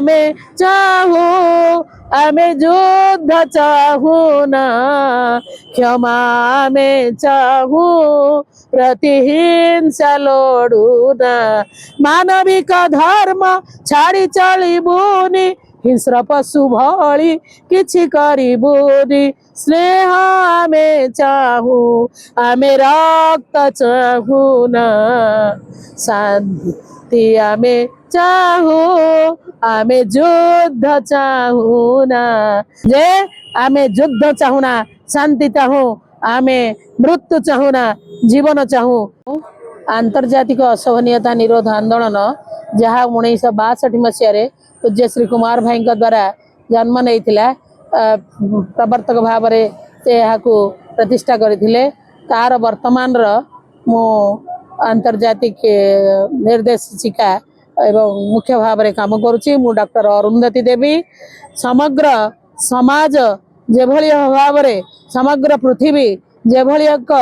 आमे चाहू आमे युद्ध चाहू ना क्षमा में चाहू प्रतिहिंसा लोड़ू ना मानविक धर्म छाड़ी चलिबुनी हिंस्र पशु भली किछि करिबुनी स्नेह आमे चाहू आमे रक्त चाहू ना शांति आमे चाहू आमे युद्ध चाहू ना जे आमे युद्ध चाहू ना शांति चाहू आमे मृत्यु चाहू ना जीवन चाहू आंतर्जातिक असहनीयता निरोध आंदोलन जहाँ 1962 मसीह पूज्य श्री कुमार भाई द्वारा जन्म नहीं प्रवर्तक भाव से प्रतिष्ठा करते तार वर्तमान मु आंतर्जातिक निर्देशिका एवं मुख्य भाव में काम करुच्ची मु डॉक्टर अरुंधति देवी समग्र समाज जेभली भाव में समग्र पृथ्वी जेभली एक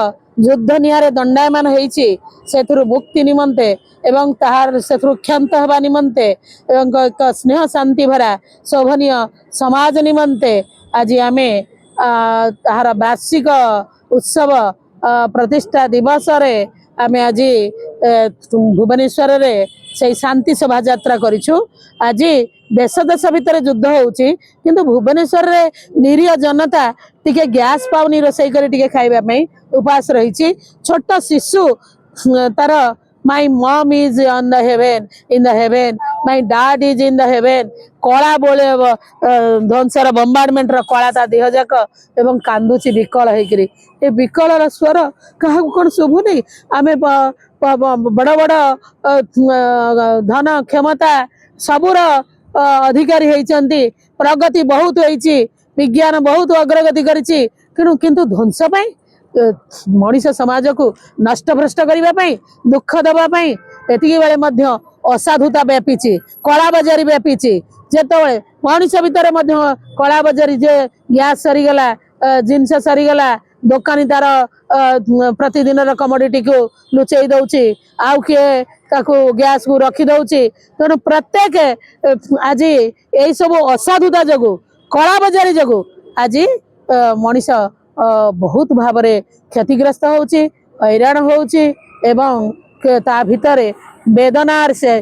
युद्ध निहारे दंडायमान होइछि सेथुरु मुक्ति निमंते एवं ताहार सेथुरु क्षांत हवा निमंते एवं एक स्नेह शांति भरा शोभनीय समाज निमंते आज आमे ताहार वार्षिक उत्सव प्रतिष्ठा दिवस रे आमे आज भुवनेश्वर रे से शांति शोभा यात्रा करिछु। आज देश देश भितर युद्ध होउछि किंतु भुवनेश्वर रे निरीह जनता टिके गैस पाउनी रोसई करी टिके खाइबा पई उपास रही छोट शिशु तार my mom is on the heaven in the haven my dad is in the haven कला बोले ध्वंसर बम्बार्डमेंट रो कला ता देह जाक एवं कांदुची विकल हेकरी ए विकल स्वर कहा कोन शुभु नहीं आमे बड़ बड़ धन क्षमता सबुर अधिकारी होइचंती प्रगति बहुत होइची विज्ञान बहुत अग्रगति करिची किंतु ध्वंस पाई मनीष समाज को नष्ट भ्रष्ट करने दुख दवाई एति बेले मध्य असाधुता व्यापीची कला बजारी व्यापीची जेतबे मनीष भितर कला बजारी जे गैस सरीगला जिनस सरीगला दोकानी तार प्रतिदिन कमोडिटी को लुचई दउची आउ किए ताकू गैस को रखी दउची तेणु प्रत्येक आज यही सब असाधुता जगू कला बजारी जगू आज मनीष बहुत भाव में क्षतिग्रस्त होउची हैरान होउची एवं ता भितरे वेदनार से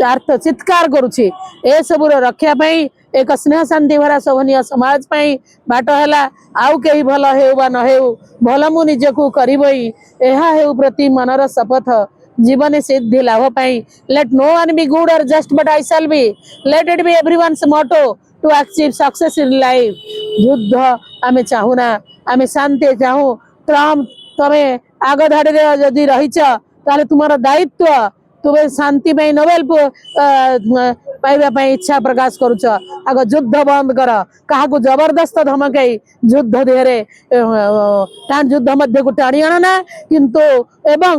अर्थ चित्कार करुची ए सबुर रक्षा पाई एक स्नेह शांति भरा शोभनीय समाज पाई बाट है आउ कहीं भल हेउ बा न हेउ भल मु निजकू करबई एहा हेउ प्रति मनर शपथ जीवन सिद्धि लाभ पाई let no one be good और just but I shall be let it be everyone's motto to achieve success in life युद्ध आमे चाहूना आमे शांति चाहू तमे आग धाड़ी जदि रहीच ताले तुमर दायित्व तुम्हें शांति में नोबेल पाइबा इच्छा प्रकाश करुच आग युद्ध बंद कर क्या जबरदस्त धमकई युद्ध देहरे युद्ध मध्य को टाणी आना किंतु एवं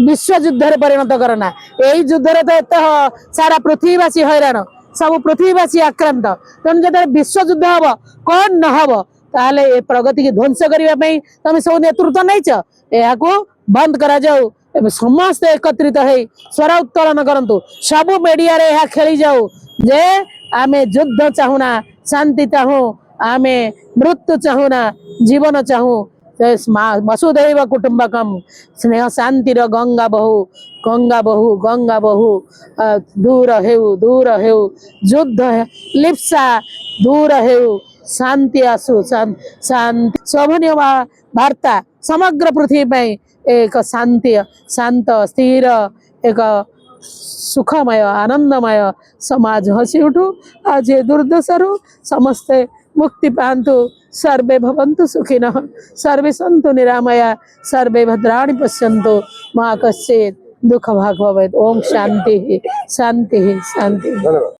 विश्व युद्ध रे परिणत करना यही युद्ध रे तो एत सारा पृथ्वीवासी हैरान सब पृथ्वीवासी आक्रांत तेणु जो विश्व युद्ध हम कौन न हम ताले ए प्रगति की ध्वंस करने तुम सब नेतृत्व नहीं बंद करा जाऊ समस्त एकत्रित हो स्वर उत्तोलन करंतु सबु मीडिया रे यह खेली जाऊ जे आमे युद्ध चाहूना शांति चाहू आमे मृत्यु चाहूना जीवन चाहू वसुधैव कुटुंबकम स्नेह शांति गंगा बहु गंगा बहु गंगा बहु दूर हेउ युद्ध लिप्सा दूर हेउ शांति आसु शांति शोभनीय वार्ता समग्र पृथ्वी में एक शांति शांत स्थिर एक सुखमय आनंदमय समाज हसी उठू आज दुर्दशारू समस्ते मुक्ति पांतु सर्वे भवन्तु सुखिनः सर्वे सन्तु निरामया सर्वे भद्राणि पश्यन्तु मा कश्चित् दुःख भाग् भवेत्। ओम शांति शांति शांति।